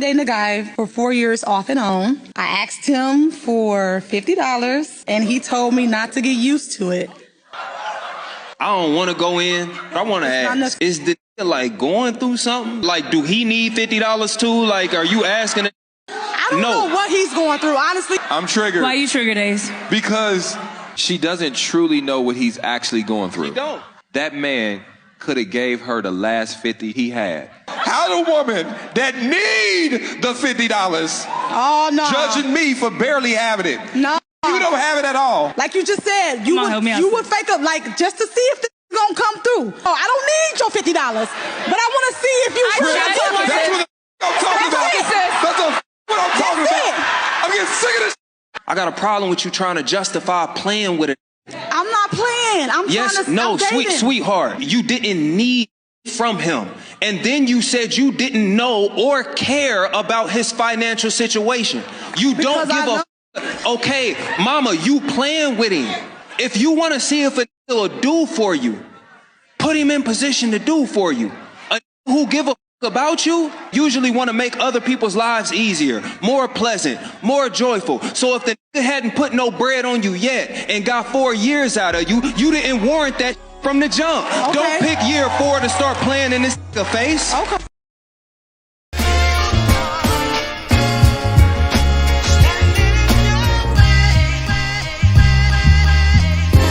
dating a guy for 4 years off and on. I asked him for $50 and he told me not to get used to it. I don't want to go in, but I want to ask, is the nigga like going through something? Like, do he need $50 too? Like, are you asking it? I don't know what he's going through, honestly. I'm triggered. Why you triggered, Ace? Because she doesn't truly know what he's actually going through. She don't. That man could have gave her the last 50 he had. How the woman that need the $50 Oh, no. judging me for barely having it? No. You don't have it at all. Like you just said, you would fake up like just to see if this is gonna come through. Oh, I don't need your $50, but I want to see if you really That's took it. what I'm talking about. That's what I'm talking about. I'm getting sick of this. I got a problem with you trying to justify playing with it. I'm not playing. I'm trying to. No, I'm dating. sweetheart. You didn't need from him. And then you said you didn't know or care about his financial situation. You don't give a okay, mama, you playing with him. If you want to see if a will do for you, put him in position to do for you. A who give a about you usually want to make other people's lives easier, more pleasant, more joyful. So if the nigga hadn't put no bread on you yet and got 4 years out of you, you didn't warrant that from the jump. Okay. Don't pick year 4 to start playing in this nigga face. Okay.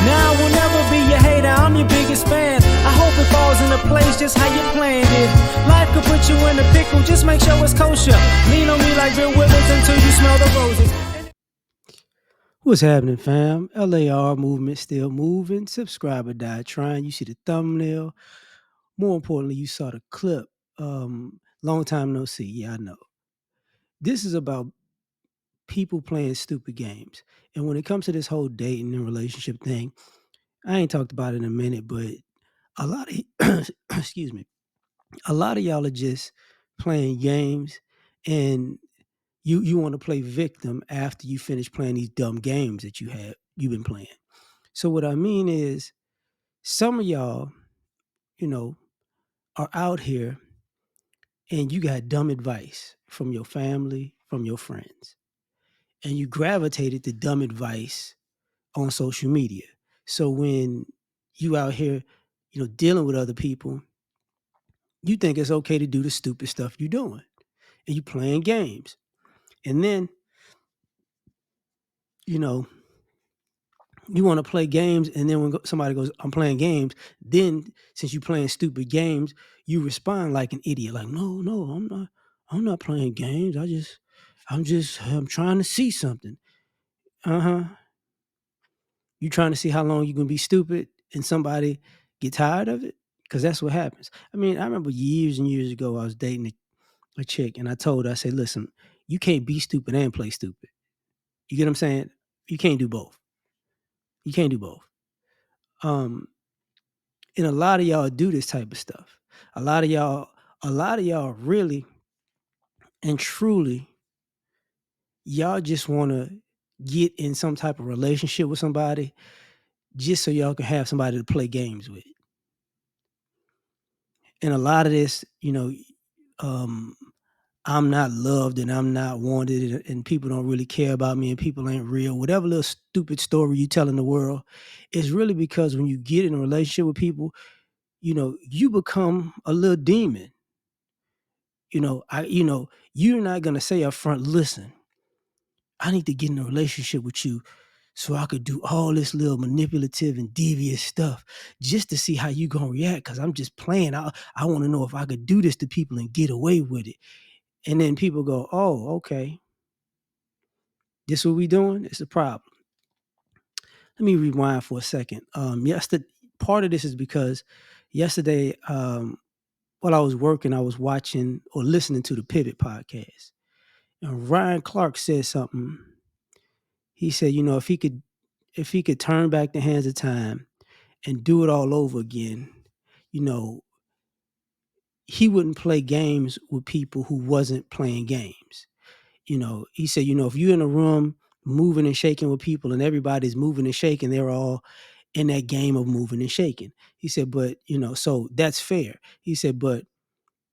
Now I will never be your hater, I'm your biggest fan. I hope it falls into place just how you planned it. Life could put you in a pickle, just make sure it's kosher. Lean on me like Bill Withers until you smell the roses. What's happening, fam? L.A.R. movement still moving. Subscriber died trying. You see the thumbnail. More importantly, you saw the clip. Long time no see. Yeah, I know. This is about people playing stupid games. And when it comes to this whole dating and relationship thing, I ain't talked about it in a minute, but a lot of excuse me, a lot of y'all are just playing games, and you want to play victim after you finish playing these dumb games that you've been playing. So what I mean is, some of y'all, are out here and you got dumb advice from your family, from your friends, and you gravitated to dumb advice on social media. So when you out here, dealing with other people, you think it's okay to do the stupid stuff you're doing, and you playing games. And then, you want to play games, and then when somebody goes, I'm playing games, then since you're playing stupid games, you respond like an idiot, like, no, I'm not playing games. I'm trying to see something. You trying to see how long you can be stupid and somebody get tired of it? Because that's what happens. I mean, I remember years and years ago, I was dating a chick, and I told her, I said, listen, you can't be stupid and play stupid. You get what I'm saying? You can't do both. You can't do both. And a lot of y'all do this type of stuff. A lot of y'all really and truly, y'all just want to get in some type of relationship with somebody just so y'all can have somebody to play games with. And a lot of this, I'm not loved and I'm not wanted and people don't really care about me and people ain't real. Whatever little stupid story you tell in the world is really because when you get in a relationship with people, you become a little demon. You're not going to say up front, listen, I need to get in a relationship with you so I could do all this little manipulative and devious stuff just to see how you going to react, because I'm just playing. I want to know if I could do this to people and get away with it. And then people go, oh, okay. This what we doing? It's a problem. Let me rewind for a second. Part of this is because yesterday, while I was working, I was watching or listening to the Pivot podcast. And Ryan Clark said something. He said, if he could turn back the hands of time and do it all over again, he wouldn't play games with people who wasn't playing games. He said, if you're in a room moving and shaking with people and everybody's moving and shaking, they're all in that game of moving and shaking. He said, but, so that's fair. He said, but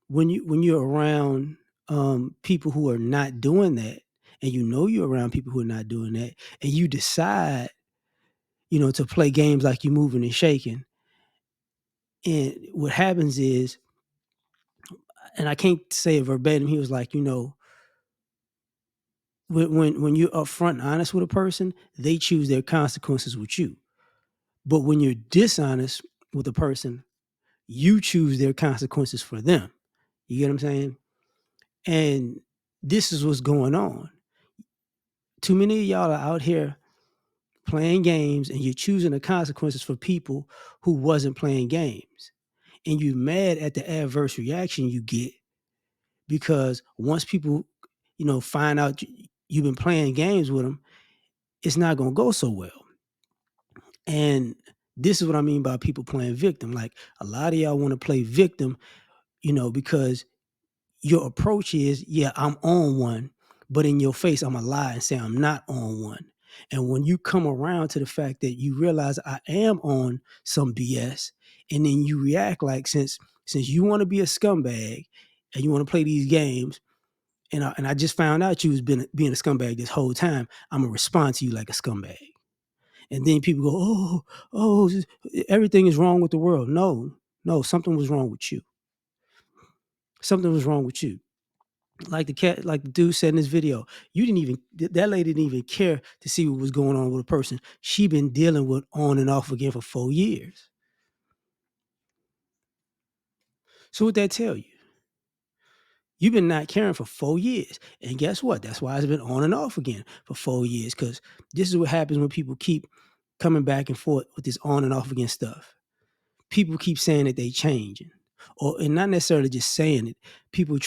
when you're around people who are not doing that, and you know you're around people who are not doing that, and you decide, to play games like you moving and shaking. And what happens is, and I can't say it verbatim, he was like, when you're upfront and honest with a person, they choose their consequences with you. But when you're dishonest with a person, you choose their consequences for them. You get what I'm saying? And this is what's going on. Too many of y'all are out here playing games, and you're choosing the consequences for people who wasn't playing games. And you're mad at the adverse reaction you get because once people, find out you've been playing games with them, it's not going to go so well. And this is what I mean by people playing victim. Like, a lot of y'all want to play victim, because your approach is, yeah, I'm on one, but in your face, I'm going to lie and say I'm not on one. And when you come around to the fact that you realize I am on some BS, and then you react like, since you want to be a scumbag and you want to play these games, and I just found out you was being a scumbag this whole time, I'm going to respond to you like a scumbag. And then people go, oh, everything is wrong with the world. No, something was wrong with you. Something was wrong with you. Like the dude said in this video, that lady didn't even care to see what was going on with a person she been dealing with on and off again for 4 years. So what that tell you? You've been not caring for 4 years. And guess what? That's why it's been on and off again for 4 years, because this is what happens when people keep coming back and forth with this on and off again stuff. People keep saying that they changing, and not necessarily just saying it. People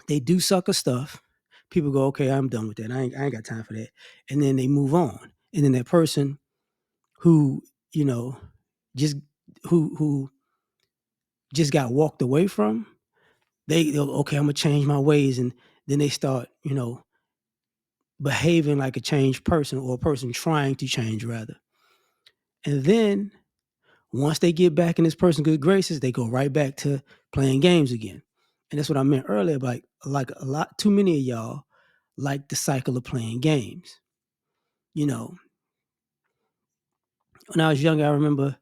they do sucker stuff. People go, okay, I'm done with that. I ain't got time for that. And then they move on. And then that person who, just who just got walked away from, they'll, okay, I'm gonna change my ways. And then they start, behaving like a changed person, or a person trying to change rather. And then once they get back in this person's good graces, they go right back to playing games again. And that's what I meant earlier. Like a lot too many of y'all like the cycle of playing games. When I was younger, I remember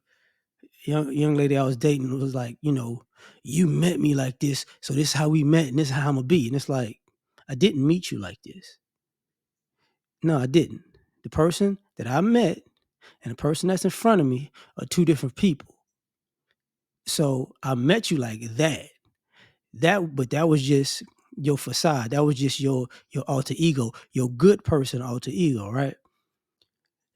young lady I was dating was like, you met me like this, so this is how we met, and this is how I'm gonna be. And it's like, I didn't meet you like this. No, I didn't. The person that I met and the person that's in front of me are two different people. So I met you like that. But that was just your facade. That was just your alter ego, your good person alter ego, right?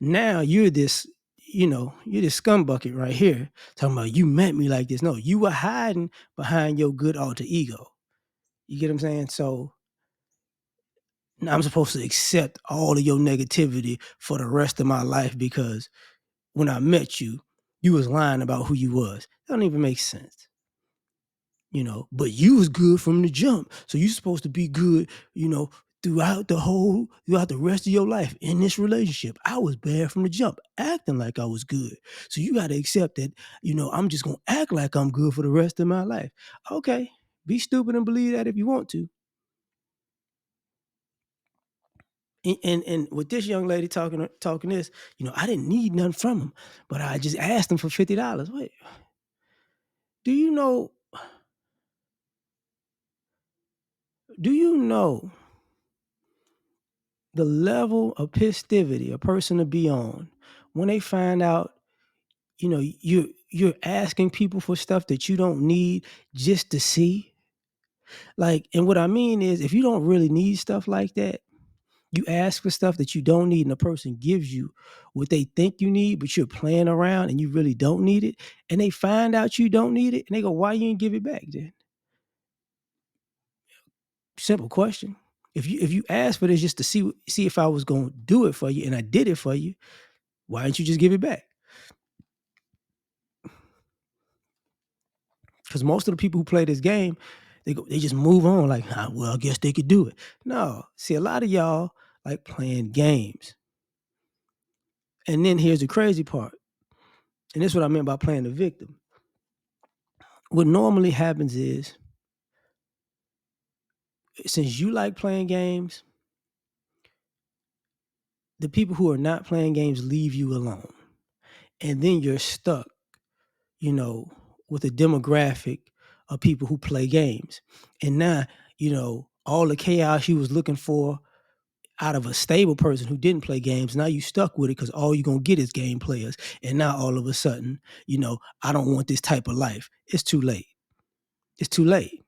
Now you're this, you're this scumbucket right here talking about you met me like this. No, you were hiding behind your good alter ego. You get what I'm saying? So now I'm supposed to accept all of your negativity for the rest of my life because when I met you, you was lying about who you was. That don't even make sense. But you was good from the jump. So you're supposed to be good, throughout the rest of your life in this relationship. I was bad from the jump, acting like I was good. So you got to accept that, I'm just going to act like I'm good for the rest of my life. Okay. Be stupid and believe that if you want to. And with this young lady talking this, I didn't need nothing from him, but I just asked him for $50. Wait, do you know the level of pistivity a person to be on when they find out, you're asking people for stuff that you don't need just to see? Like, and what I mean is, if you don't really need stuff like that, you ask for stuff that you don't need, and the person gives you what they think you need, but you're playing around and you really don't need it, and they find out you don't need it, and they go, why you ain't give it back then? Simple question. If you ask for this just to see if I was going to do it for you, and I did it for you, why didn't you just give it back? Because most of the people who play this game, they just move on like, well, I guess they could do it. No. See, a lot of y'all like playing games. And then here's the crazy part. And this is what I meant by playing the victim. What normally happens is since you like playing games, the people who are not playing games leave you alone. And then you're stuck, you know, with a demographic of people who play games. And now, you know, all the chaos you was looking for out of a stable person who didn't play games, now you stuck with it because all you're going to get is game players. And now all of a sudden, you know, I don't want this type of life. It's too late. It's too late.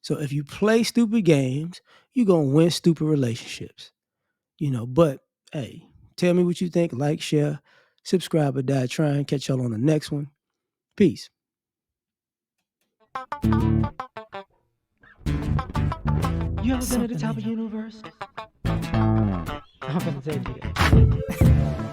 So if you play stupid games, you're going to win stupid relationships. You know, but hey, tell me what you think. Like, share, subscribe, or die trying. Catch y'all on the next one. Peace. You ever been at the top of the universe? I'm gonna take it.